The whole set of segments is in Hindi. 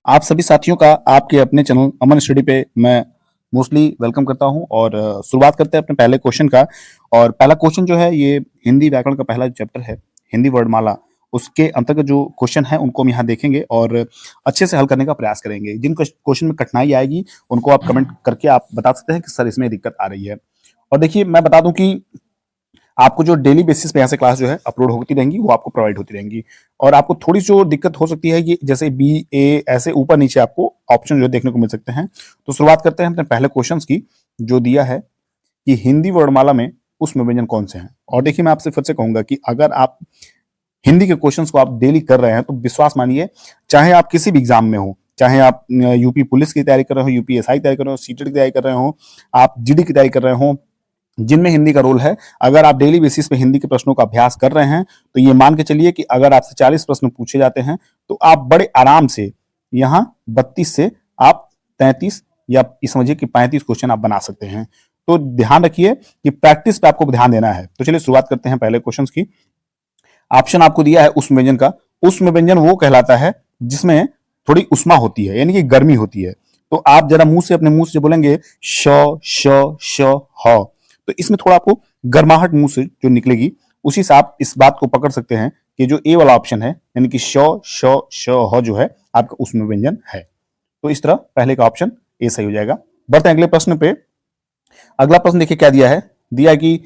आप सभी साथियों का आपके अपने चैनल अमन स्टडी पे मैं मोस्टली वेलकम करता हूं और शुरुआत करते हैं अपने पहले क्वेश्चन का। और पहला क्वेश्चन जो है ये हिंदी व्याकरण का पहला चैप्टर है, हिंदी वर्णमाला। उसके अंतर्गत जो क्वेश्चन है उनको हम यहाँ देखेंगे और अच्छे से हल करने का प्रयास करेंगे। जिन क्वेश्चन में कठिनाई आएगी उनको आप कमेंट करके आप बता सकते हैं कि सर इसमें दिक्कत आ रही है। और देखिए मैं बता दूं कि आपको जो डेली बेसिस पे यहाँ से क्लास जो है अपलोड होती रहेंगी, वो आपको प्रोवाइड होती रहेंगी। और आपको थोड़ी जो दिक्कत हो सकती है कि जैसे बी ए ऐसे ऊपर नीचे आपको ऑप्शन जो देखने को मिल सकते हैं। तो शुरुआत करते हैं अपने पहले क्वेश्चन की, जो दिया है कि हिंदी वर्णमाला में पुष्प व्यंजन कौन से हैं। और देखिए मैं आपसे फिर से कहूंगा कि अगर आप हिंदी के क्वेश्चंस को आप डेली कर रहे हैं तो विश्वास मानिए, चाहे आप किसी भी एग्जाम में हो, चाहे आप यूपी पुलिस की तैयारी कर रहे हो, यूपीएसआई की तैयारी कर रहे हो, सीटेट की तैयारी कर रहे हो, आप जीडी की तैयारी कर रहे हो, जिनमें हिंदी का रोल है, अगर आप डेली बेसिस पे हिंदी के प्रश्नों का अभ्यास कर रहे हैं तो ये मान के चलिए कि अगर आपसे 40 प्रश्न पूछे जाते हैं तो आप बड़े आराम से यहाँ 32 से आप 33 या समझिए कि 35 क्वेश्चन आप बना सकते हैं। तो ध्यान रखिए कि प्रैक्टिस पे आपको ध्यान देना है। तो चलिए शुरुआत करते हैं पहले क्वेश्चन की। ऑप्शन आपको दिया है उष्म व्यंजन का। उष्म व्यंजन वो कहलाता है जिसमें थोड़ी उष्मा होती है, यानी कि गर्मी होती है। तो आप जरा मुंह से अपने मुंह से बोलेंगे श श श ह, तो इसमें थोड़ा आपको गर्माहट मुंह से जो निकलेगी, उसी से आप इस बात को पकड़ सकते हैं कि जो ए वाला ऑप्शन है यानी कि श श श ह जो है आपका उष्म व्यंजन है। तो इस तरह पहले का ऑप्शन ए सही हो जाएगा। बढ़ते हैं अगले प्रश्न पे। अगला प्रश्न देखिए क्या दिया है। दिया है कि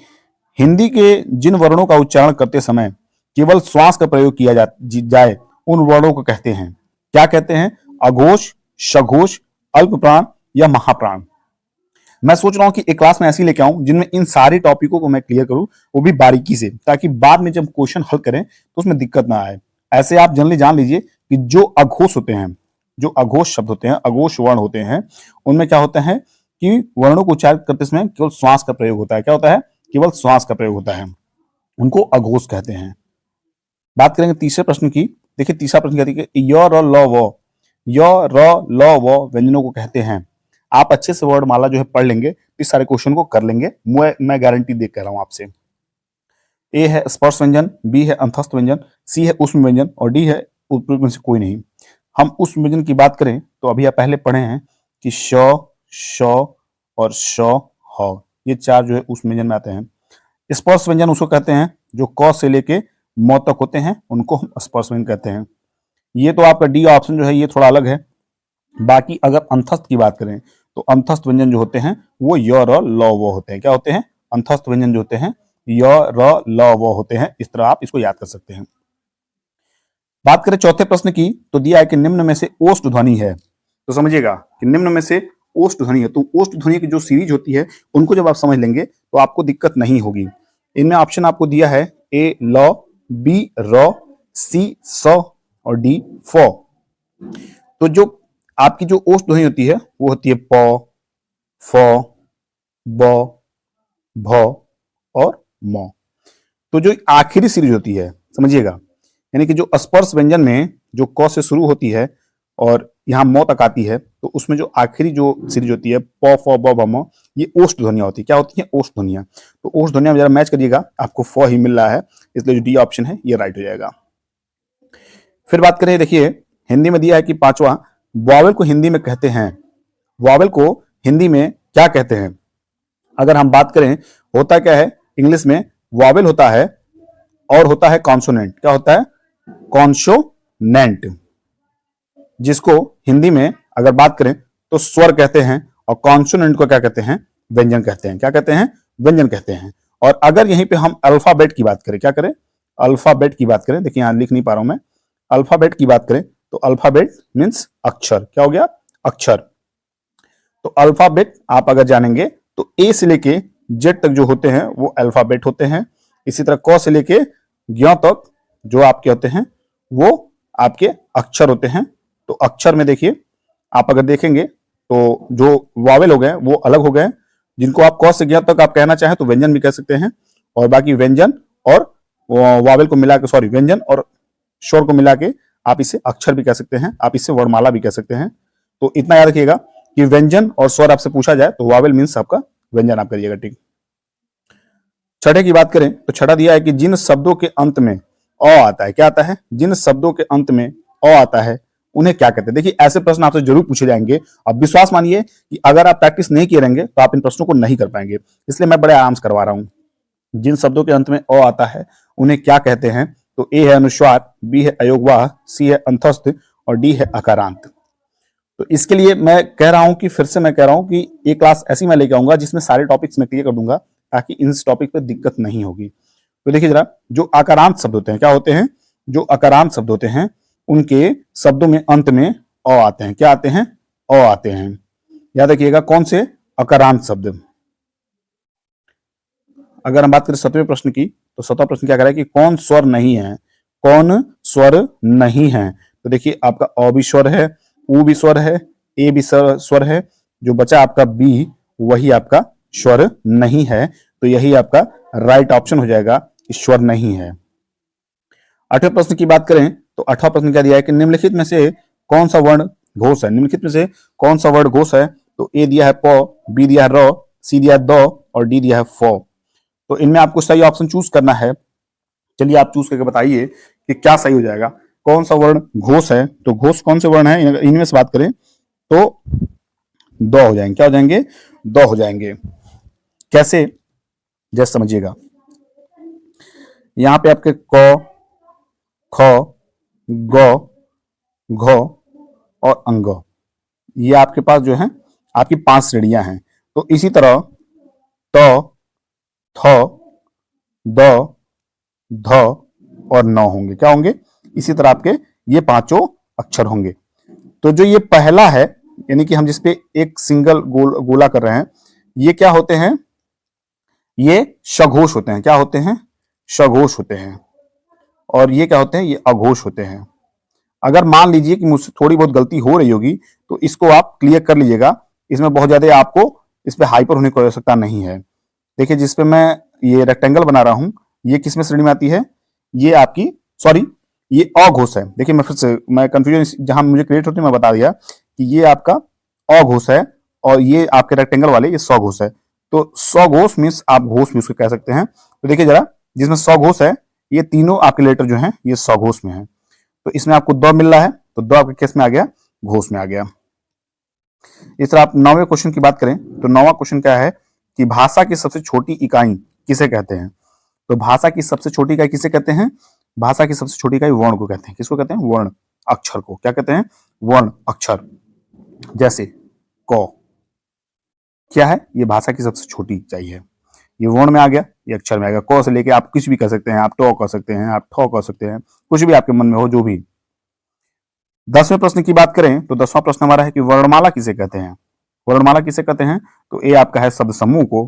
हिंदी के जिन वर्णों का उच्चारण करते समय केवल श्वास का प्रयोग किया जाए उन वर्णों को कहते हैं, क्या कहते हैं? अघोष, सघोष, अल्प प्राण या महाप्राण। मैं सोच रहा हूं कि एक क्लास में ऐसी लेके आऊं जिनमें इन सारे टॉपिकों को मैं क्लियर करूं, वो भी बारीकी से, ताकि बाद में जब क्वेश्चन हल करें तो उसमें दिक्कत ना आए। ऐसे आप जनरली जान लीजिए कि जो अघोष होते हैं, जो अघोष शब्द होते हैं, अघोष वर्ण होते हैं, उनमें क्या होता है कि वर्णों को उच्चारित करते समय केवल श्वास का प्रयोग होता है। क्या होता है? केवल श्वास का प्रयोग होता है, उनको अघोष कहते हैं। बात करेंगे तीसरे प्रश्न की। देखिए तीसरा प्रश्न कहती है य र ल व, य र ल व व्यंजनों को कहते हैं। आप अच्छे से वर्णमाला जो है पढ़ लेंगे तो इस सारे क्वेश्चन को कर लेंगे, मैं गारंटी दे कह रहा हूं आपसे। ए है स्पर्श व्यंजन, बी है अंतस्थ व्यंजन, सी है उष्म व्यंजन और डी है उपयुक्त में से कोई नहीं। हम उष्म व्यंजन की बात करें तो अभी आप पहले पढ़े हैं कि श, श और श, ह, ये चार जो है उष्म व्यंजन में आते हैं। स्पर्श व्यंजन उसको कहते हैं जो क से लेके म तक होते हैं, उनको हम स्पर्श व्यंजन कहते हैं। ये तो आपका डी ऑप्शन जो है ये थोड़ा अलग है। बाकी अगर अंतस्थ की बात करें तो अंतस्थ व्यंजन जो होते हैं वो य र ल व होते हैं। क्या होते हैं? अंतस्थ व्यंजन जो होते हैं य र ल व होते हैं। इस तरह आप इसको याद कर सकते हैं। बात करें चौथे प्रश्न की तो दिया है कि निम्न में से ओष्ठ ध्वनि है। तो समझिएगा कि निम्न में से ओष्ठ ध्वनि है, तो ओष्ठ ध्वनि की जो सीरीज होती है उनको जब आप समझ लेंगे तो आपको दिक्कत नहीं होगी। इनमें ऑप्शन आपको दिया है ए ल, बी र, सी स और डी फ। तो जो आपकी जो ओष्ठ ध्वनि होती है वो होती है प, फ, ब, भ और म। तो जो आखिरी सीरीज होती है समझिएगा, यानी कि जो स्पर्श व्यंजन में जो क से शुरू होती है और यहाँ म तक आती है, तो उसमें जो आखिरी जो सीरीज होती है प, फ, ब, भ, म, ये ओष्ठ ध्वनियां होती है। क्या होती है? ओष्ठ ध्वनियां। तो ओष्ठ ध्वनियां जरा मैच करिएगा, आपको फ ही मिल रहा है, इसलिए जो डी ऑप्शन है ये राइट हो जाएगा। फिर बात करें, देखिए हिंदी में दिया है कि पांचवा, वॉवेल को हिंदी में कहते हैं। वॉवेल को हिंदी में क्या कहते हैं? अगर हम बात करें, होता क्या है इंग्लिश में, वॉवेल होता है और होता है कॉन्सोनेंट। क्या होता है? कॉन्सोनेंट, जिसको हिंदी में अगर बात करें तो स्वर कहते हैं और कॉन्सोनेंट को क्या कहते हैं? व्यंजन कहते हैं। क्या कहते हैं? व्यंजन कहते हैं। और अगर यहीं पे हम अल्फाबेट की बात करें, क्या करें? अल्फाबेट की बात करें, देखिए यहां लिख नहीं पा रहा हूं मैं, अल्फाबेट की बात करें तो अल्फाबेट मीन्स अक्षर। क्या हो गया? अक्षर। तो अल्फाबेट आप अगर जानेंगे तो ए से लेके जेड तक जो होते हैं वो अल्फाबेट होते हैं। इसी तरह क से लेके ज्ञ तक जो आपके होते हैं वो आपके अक्षर होते हैं। तो अक्षर में देखिए आप अगर देखेंगे तो जो वावेल हो गए वो अलग हो गए, जिनको आप क से ज्ञ तक आप कहना चाहें तो व्यंजन भी कह सकते हैं, और बाकी व्यंजन और वावेल को मिला के, सॉरी, व्यंजन और शोर को मिला के आप इसे अक्षर भी कह सकते हैं, आप इसे वर्णमाला भी कह सकते हैं। तो इतना याद रखिएगा कि व्यंजन और स्वर आपसे पूछा जाए तो वावेल मीन्स आपका व्यंजन आप करिएगा। ठीक। छठे की बात करें तो छठा दिया है कि जिन शब्दों के अंत में अ आता है। क्या आता है? जिन शब्दों के अंत में अ आता है उन्हें क्या कहते हैं। देखिए ऐसे प्रश्न आपसे जरूर पूछे जाएंगे। अब विश्वास मानिए कि अगर आप प्रैक्टिस नहीं किए रहेंगे तो आप इन प्रश्नों को नहीं कर पाएंगे, इसलिए मैं बड़े आराम से करवा रहा हूं। जिन शब्दों के अंत में अ आता है उन्हें क्या कहते हैं, तो ए है अनुस्वार, बी है अयोगवाह, सी है अंतस्थ और डी है अकारांत। तो इसके लिए मैं कह रहा हूं कि फिर से मैं कह रहा हूं कि एक क्लास ऐसी मैं लेके आऊंगा जिसमें सारे टॉपिक्स मैं क्लियर कर दूंगा, ताकि इस टॉपिक पे दिक्कत नहीं होगी। तो देखिए जरा, जो अकारांत शब्द होते हैं क्या होते हैं, जो अकारांत शब्द होते हैं उनके शब्दों में अंत में अ आते हैं। क्या आते हैं? अ आते हैं। याद रखिएगा कौन से? अकारांत शब्द। अगर हम बात करें 7वें प्रश्न की, तो 7वां प्रश्न क्या कह रहा है कि कौन स्वर नहीं है, कौन स्वर नहीं है। तो देखिए आपका अ भी स्वर है, उ भी स्वर है, ए भी स्वर है, जो बचा आपका बी वही आपका स्वर नहीं है। तो यही आपका राइट ऑप्शन हो जाएगा कि स्वर नहीं है। 8वें प्रश्न की बात करें तो 8वां प्रश्न क्या दिया है कि निम्नलिखित में से कौन सा वर्ण घोष है। निम्नलिखित में से कौन सा वर्ण घोष है, तो ए दिया है प, बी दिया है र, सी दिया है द और डी दिया है फ। तो इनमें आपको सही ऑप्शन चूज करना है। चलिए आप चूज करके बताइए कि क्या सही हो जाएगा, कौन सा वर्ण घोष है। तो घोष कौन से वर्ण है, इनमें से बात करें तो द हो जाएंगे। क्या हो जाएंगे? द हो जाएंगे। कैसे? जैसे समझिएगा, यहां पे आपके क, ख, ग, घ और अंग, ये आपके पास जो है आपकी 5 श्रेणियां हैं। तो इसी तरह त, थ, द, ध और न होंगे। क्या होंगे? इसी तरह आपके ये 5 अक्षर होंगे। तो जो ये पहला है, यानी कि हम जिसपे एक सिंगल गोला कर रहे हैं, ये क्या होते हैं? ये सघोष होते हैं। क्या होते हैं? सघोष होते हैं। और ये क्या होते हैं? ये अघोष होते हैं। अगर मान लीजिए कि मुझसे थोड़ी बहुत गलती हो रही होगी तो इसको आप क्लियर कर लीजिएगा। इसमें बहुत ज्यादा आपको इस पे हाइपर होने की आवश्यकता नहीं है। देखिए जिसपे मैं ये रेक्टेंगल बना रहा हूं, ये किसमें श्रेणी में आती है? ये आपकी, सॉरी, ये अघोष है। देखिए मैं फिर से, मैं कंफ्यूजन जहां मुझे क्रिएट होती है मैं बता दिया कि ये आपका अघोष है और ये आपके रेक्टेंगल वाले ये सघोष है। तो सघोष मीन्स आप घोष भी उसको कह सकते हैं। तो देखिए जरा, जिसमें सघोष है ये तीनों आपके लेटर जो है ये सघोष में है। तो इसमें आपको द मिल रहा है, तो द आपके केस में आ गया, घोष में आ गया। इस तरह आप 9वें क्वेश्चन की बात करें तो 9वां क्वेश्चन क्या है कि भाषा की सबसे छोटी इकाई किसे कहते हैं। तो भाषा की सबसे छोटी इकाई किसे कहते हैं? भाषा की सबसे छोटी इकाई वर्ण को कहते हैं। किसको कहते हैं? वर्ण, अक्षर को। क्या कहते हैं? वर्ण, अक्षर। जैसे क क्या है? ये भाषा की सबसे छोटी इकाई है। ये वर्ण में आ गया, ये अक्षर में आ गया। क से लेके आप कुछ भी कर सकते हैं, आप ट कर सकते हैं, आप ठ कर सकते हैं, कुछ भी आपके मन में हो, जो भी। 10वें प्रश्न की बात करें तो 10वां प्रश्न हमारा है कि वर्णमाला किसे कहते हैं। वर्णमाला किसे कहते हैं? तो ए आपका है शब्द समूह को,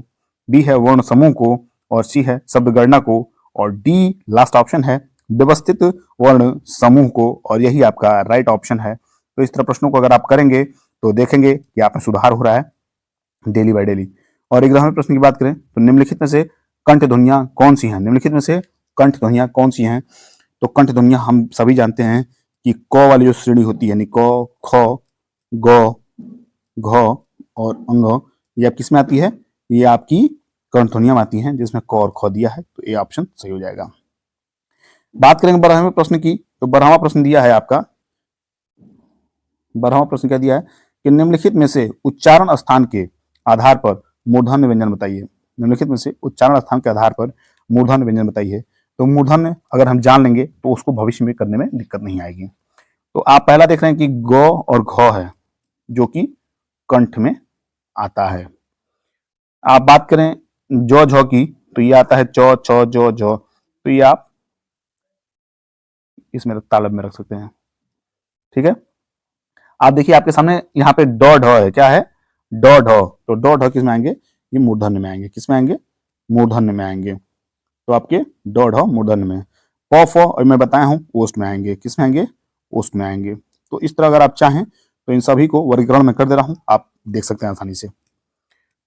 बी है वर्ण समूह को और सी है शब्द गणना को और डी लास्ट ऑप्शन है व्यवस्थित वर्ण समूह को, और यही आपका राइट ऑप्शन है। तो इस तरह प्रश्नों को अगर आप करेंगे तो देखेंगे कि आप में सुधार हो रहा है डेली बाय डेली। और 11वें प्रश्न की बात करें तो निम्नलिखित में से कंठ ध्वनियां कौन सी हैं। निम्नलिखित में से कंठ ध्वनियां कौन सी हैं? तो कंठ ध्वनियां हम सभी जानते हैं कि क वाली जो श्रेणी होती है, यानी क, ख, ग, घ और अंग, ये आप किस में आती है? ये आपकी कंठ ध्वनियां आती हैं, जिसमें क और ख दिया है। तो ये ऑप्शन सही हो जाएगा। बात करेंगे 12वें प्रश्न की, तो 12वां प्रश्न दिया है आपका, 12वां प्रश्न क्या दिया है कि निम्नलिखित में से उच्चारण स्थान के आधार पर मूर्धन्य व्यंजन बताइए। निम्नलिखित में से उच्चारण स्थान के आधार पर मूर्धन्य व्यंजन बताइए। तो मूर्धन्य अगर हम जान लेंगे तो उसको भविष्य में करने में दिक्कत नहीं आएगी। तो आप पहला देख रहे हैं कि ग और घ है, जो कि कंठ में आता है। आप बात करें जौ झ की, तो ये आता है चौ, छ, जौ, झ। तो ये आप इसमें तालब में रख सकते हैं। ठीक है, आप देखिए आपके सामने यहाँ पे ड ढ है। क्या है? ड ढ। तो ड ढ किस में आएंगे? ये मूर्धन्य में आएंगे। किस में आएंगे? मूर्धन्य में आएंगे। तो आपके ड ढ मूर्धन्य में। प फ और मैं बताया हूं ओष्ठ में आएंगे। किस में आएंगे? ओष्ठ में आएंगे। तो इस तरह अगर आप चाहें तो इन सभी को वर्गीकरण में कर दे रहा हूं, आप देख सकते हैं आसानी से।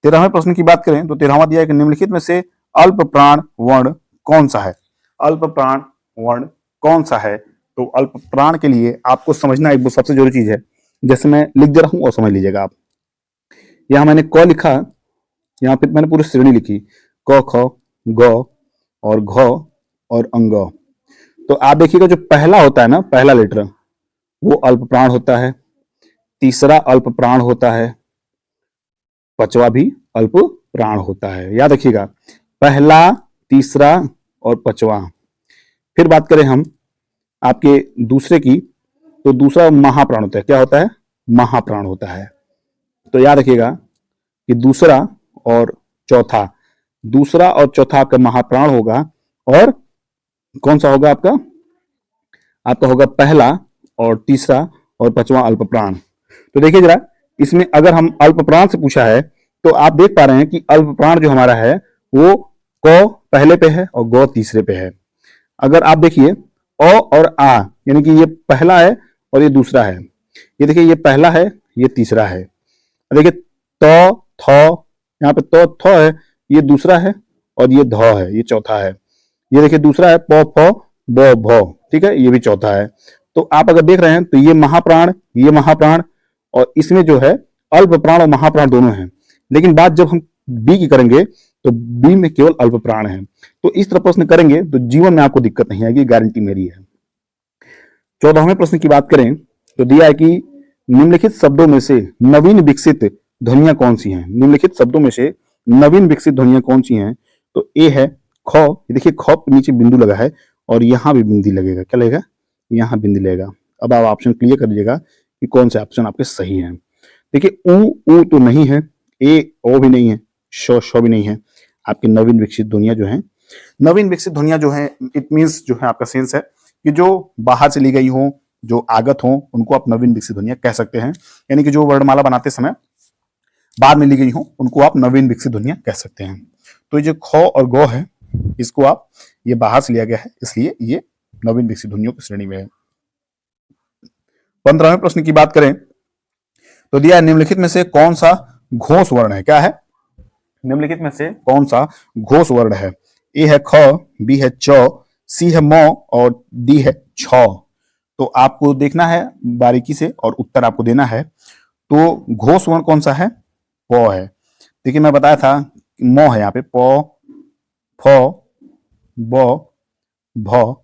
13वें प्रश्न की बात करें तो 13वां दिया है कि निम्नलिखित में से अल्प प्राण वर्ण कौन सा है। अल्प प्राण वर्ण कौन सा है? तो अल्प प्राण के लिए आपको समझना एक सबसे जरूरी चीज है। जैसे मैं लिख दे रहा हूं और समझ लीजिएगा आप। यहां मैंने क लिखा, यहाँ पे मैंने पूरी श्रेणी लिखी, क, ख, ग और घ और अंग। तो आप देखिएगा जो पहला होता है ना, पहला लेटर, वो अल्प प्राण होता है, तीसरा अल्प प्राण होता है, पांचवा भी अल्प प्राण होता है। याद रखिएगा, पहला, तीसरा और पांचवा। फिर बात करें हम आपके दूसरे की, तो दूसरा महाप्राण होता है। क्या होता है? महाप्राण होता है। तो याद रखिएगा कि दूसरा और चौथा, दूसरा और चौथा आपका महाप्राण होगा, और कौन सा होगा आपका? आपका होगा पहला और तीसरा और पांचवा अल्प प्राण। तो देखिए जरा, इसमें अगर हम अल्प प्राण से पूछा है तो आप देख पा रहे हैं कि अल्प प्राण जो हमारा है वो क पहले पे है और ग तीसरे पे है। अगर आप देखिए अ और आ, यानी कि ये पहला है और ये दूसरा है। ये देखिए, ये पहला है, ये तीसरा है। देखिए त थ, यहाँ पे तो थ है, ये दूसरा है, और ये ध है, ये चौथा है। ये देखिए दूसरा है प फ ब भ, ठीक है, ये भी चौथा है। तो आप अगर देख रहे हैं तो ये महाप्राण और इसमें जो है अल्प प्राण और महाप्राण दोनों हैं। लेकिन बात जब हम बी की करेंगे तो बी में केवल अल्प प्राण है। तो इस तरह प्रश्न करेंगे तो जीवन में आपको दिक्कत नहीं आएगी, गारंटी मेरी है। 14वें प्रश्न की बात करें तो दिया है कि निम्नलिखित शब्दों में से नवीन विकसित ध्वनियां कौन सी हैं? निम्नलिखित शब्दों में से नवीन विकसित ध्वनियां कौन सी हैं? तो ए है ख। देखिए ख के नीचे बिंदु लगा है और यहां भी बिंदी लगेगा। क्या लगेगा? यहां बिंदी लगेगा। अब आप ऑप्शन क्लियर कर लीजिएगा कि कौन से ऑप्शन आपके सही हैं। देखिए ऊ तो नहीं है, ए ओ भी नहीं है, शो भी नहीं है। आपकी नवीन विकसित ध्वनियां जो है, नवीन विकसित ध्वनियां जो है, इट मीन्स जो है आपका सेंस है कि जो बाहर से ली गई हो, जो आगत हो, उनको आप नवीन विकसित ध्वनियां कह सकते हैं। यानी कि जो वर्णमाला बनाते समय बाद में ली गई हो, उनको आप नवीन विकसित ध्वनियां कह सकते हैं। तो ये जो ख और गौ है, इसको आप, ये बाहर से लिया गया है, इसलिए ये नवीन विकसित ध्वनियों की श्रेणी में है। 15वें प्रश्न की बात करें तो दिया है निम्नलिखित में से कौन सा घोष वर्ण है? क्या है? निम्नलिखित में से कौन सा घोष वर्ण है? ए है ख, बी है च, सी है म और डी है छ। तो आपको देखना है बारीकी से और उत्तर आपको देना है। तो घोष वर्ण कौन सा है? प है। देखिए मैं बताया था म है यहाँ पे, प, फ, ब, भ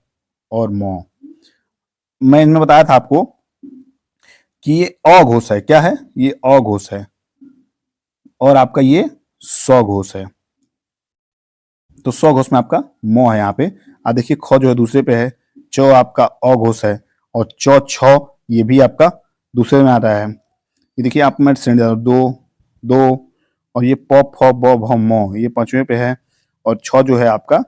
और म। मैं इनमें बताया था आपको कि ये अघोष है। क्या है? ये अघोष है और आपका ये स्वघोष है। तो स्वघोष में आपका म है यहाँ पे। आप देखिए ख जो है दूसरे पे है, च आपका अघोष है और च छ ये भी आपका दूसरे में आ रहा है। ये देखिए आप मैं श्रेणी दो और ये प फ ब भ म ये पांचवें पे है और छ जो है आपका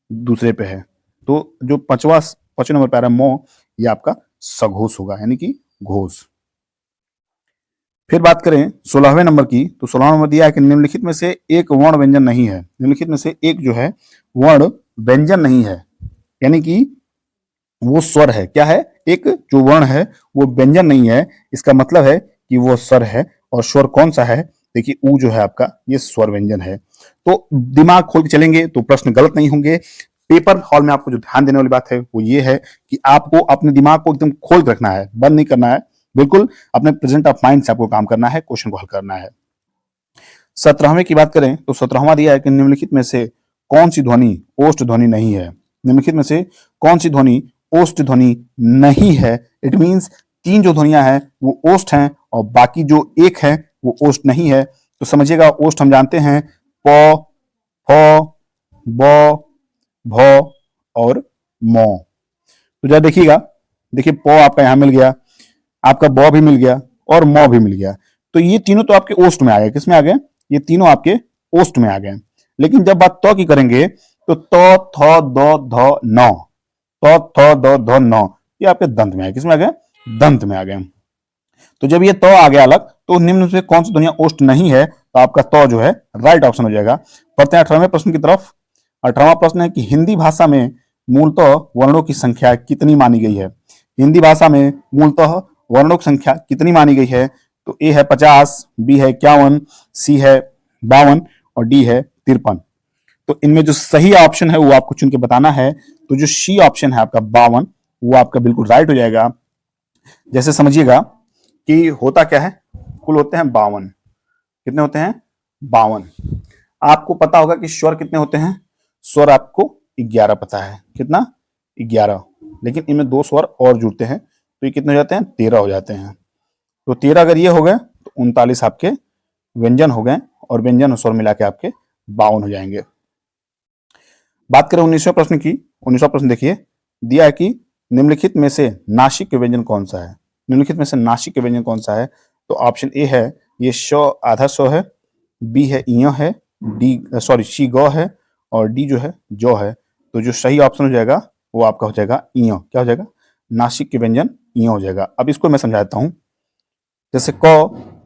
दूसरे पे है। तो जो पांचवा नंबर पे आ रहा है म, ये आपका सघोष होगा, यानी कि घोष। फिर बात करें 16वें नंबर की, तो 16वां नंबर दिया है कि निम्नलिखित में से एक वर्ण व्यंजन नहीं है। निम्नलिखित में से एक जो है वर्ण व्यंजन नहीं है, यानी कि वो स्वर है। क्या है? एक जो वर्ण है वो व्यंजन नहीं है, इसका मतलब है कि वो स्वर है। और स्वर कौन सा है? देखिए ऊ जो है आपका, ये स्वर व्यंजन है। तो दिमाग खोल के चलेंगे तो प्रश्न गलत नहीं होंगे। पेपर हॉल में आपको जो ध्यान देने वाली बात है वो ये है कि आपको अपने दिमाग को एकदम खोल के रखना है, बंद नहीं करना है। बिल्कुल अपने प्रेजेंट ऑफ माइंड से आपको काम करना है, क्वेश्चन को हल करना है। 17वें की बात करें तो 17वां दिया है कि निम्नलिखित में से कौन सी ध्वनि ओष्ठ ध्वनि नहीं है? निम्नलिखित में से कौन सी ध्वनि ओष्ठ ध्वनि नहीं है? इट मींस तीन जो ध्वनियां हैं वो ओष्ठ हैं और बाकी जो एक है वो ओष्ठ नहीं है। तो समझिएगा, ओष्ठ हम जानते हैं प, फ, ब, भ और म। तो जरा देखिएगा, देखिए प आपका यहां मिल गया, आपका ब भी मिल गया और म भी मिल गया। तो ये तीनों तो आपके ओष्ठ में आ गए। किसमें आ गए? ये तीनों आपके ओष्ठ में आ गए। लेकिन जब बात त की करेंगे तो त, थ, द, ध, न, त, थ, द, ध, न, ये आपके दंत में है। किसमें आ गए? दंत में आ गए। तो जब ये त आ गया अलग, तो निम्न में से कौन सी ध्वनियां ओष्ठ नहीं है? तो आपका त जो है राइट ऑप्शन हो जाएगा। पढ़ते हैं 18वें प्रश्न की तरफ। 18वां प्रश्न है कि हिंदी भाषा में मूलतः वर्णों की संख्या कितनी मानी गई है? हिंदी भाषा में मूलतः वर्णों की संख्या कितनी मानी गई है? तो ए है 50, बी है 51, सी है 52 और डी है 53। तो इनमें जो सही ऑप्शन है वो आपको चुन के बताना है। तो जो सी ऑप्शन है आपका 52, वो आपका बिल्कुल राइट हो जाएगा। जैसे समझिएगा कि होता क्या है, कुल होते हैं 52। कितने होते हैं? 52। आपको पता होगा कि स्वर कितने होते हैं? स्वर आपको 11 पता है। कितना? 11। लेकिन इनमें दो स्वर और जुड़ते हैं, तो ये कितने हो जाते हैं, 13 हो जाते हैं। तो 13 अगर ये हो गए तो 39 आपके व्यंजन हो गए, और व्यंजन और स्वर मिला के आपके 52 हो जाएंगे। बात करें 19वें प्रश्न की। 19वां प्रश्न देखिए, दिया है कि निम्नलिखित में से नासिक के व्यंजन कौन सा है। निम्नलिखित में से नासिक के व्यंजन कौन सा है, तो ऑप्शन ए है ये श आधा सौ है, बी है इयो है, डी सॉरी सी गौ है, और डी जो है जौ है। तो जो सही ऑप्शन हो जाएगा वो आपका हो जाएगा इयो। क्या हो जाएगा, नासिक के व्यंजन इयो हो जाएगा। अब इसको मैं समझा देता हूं, जैसे क,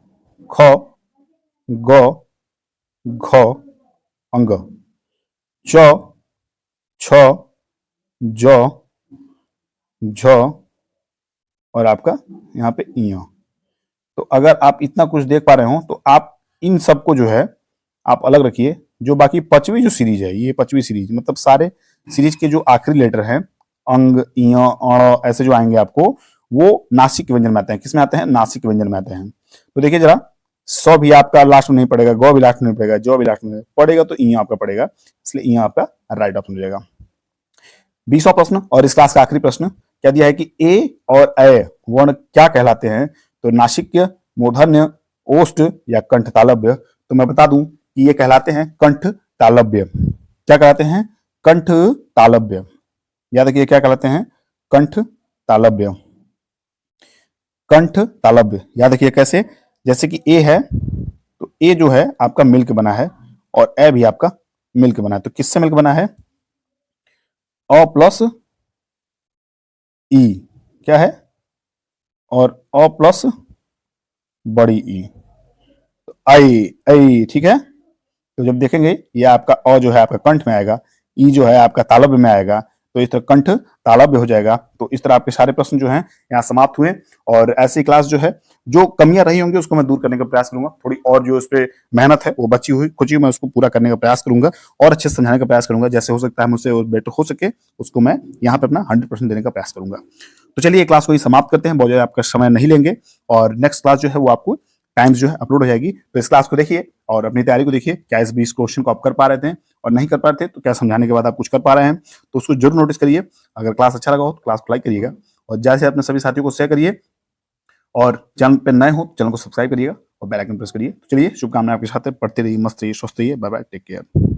ख, ग, घ, अंग, च, छ, ज, झ, और आपका यहाँ पे इयो। तो अगर आप इतना कुछ देख पा रहे हो तो आप इन सबको जो है आप अलग रखिए। जो बाकी पांचवी जो सीरीज है, ये पांचवी सीरीज मतलब सारे सीरीज के जो आखिरी लेटर हैं, अंग, इय, अण, ऐसे जो आएंगे आपको, वो नासिक व्यंजन में आते हैं। किसमें आते हैं, नासिक व्यंजन में आते हैं। तो देखिए जरा, स भी आपका लास्ट में नहीं पड़ेगा, गौ भी लास्ट में नहीं पड़ेगा, जौ भी लास्ट में पड़ेगा, तो इय आपका पड़ेगा, इसलिए इय आपका राइट ऑप्शन हो जाएगा। 20वां प्रश्न और इस क्लास का आखिरी प्रश्न, क्या दिया है कि ए और ए वर्ण क्या कहलाते हैं। तो नासिक्य, मूर्धन्य, ओष्ठ या कंठ तालव्य। तो मैं बता दूं कि ये कहलाते हैं कंठ तालव्य। क्या कहलाते हैं, कंठ तालव्य। याद रखिए क्या कहलाते हैं, कंठ तालव्य। कंठ तालव्य याद रखिए कैसे, जैसे कि ए है तो ए जो है आपका मिलकर बना है, और ए भी आपका मिलकर बना है। तो किससे मिलकर बना है, अ प्लस ई क्या है, और अ प्लस बड़ी ई, तो आई आई, ठीक है। तो जब देखेंगे ये आपका अ जो है आपका कंठ में आएगा, ई जो है आपका तालव्य में आएगा, तो इस तरह कंठ तालव्य हो जाएगा। तो इस तरह आपके सारे प्रश्न जो हैं यहाँ समाप्त हुए। और ऐसी क्लास जो है, जो कमियां रही होंगी उसको मैं दूर करने का प्रयास करूंगा। थोड़ी और जो इस पे मेहनत है वो बची हुई कुछ ही मैं उसको पूरा करने का प्रयास करूंगा, और अच्छे से समझाने का प्रयास करूंगा। जैसे हो सकता है मुझसे बेटर हो सके, उसको मैं यहाँ पे अपना 100% देने का प्रयास करूंगा। तो चलिए ये क्लास को ही समाप्त करते हैं, बहुत ज्यादा आपका समय नहीं लेंगे, और नेक्स्ट क्लास जो है वो आपको टाइम्स जो है अपलोड हो जाएगी। तो इस क्लास को देखिए और अपनी तैयारी को देखिए, क्या इस 20 क्वेश्चन को आप कर पा रहे थे, और नहीं कर पा रहे थे तो क्या समझाने के बाद आप कुछ कर पा रहे हैं, तो उसको जरूर नोटिस करिए। अगर क्लास अच्छा लगा हो तो क्लास को लाइक करिएगा, और ज्यादा से अपने सभी साथियों को शेयर करिए, और चैनल पे नए हो तो चैनल को सब्सक्राइब करिएगा और बेल आइकन प्रेस करिए। तो चलिए, शुभकामनाएं आपके साथ है, पढ़ते रहिए, मस्त रहिए, स्वस्थ रहिए, बाय बाय, टेक केयर।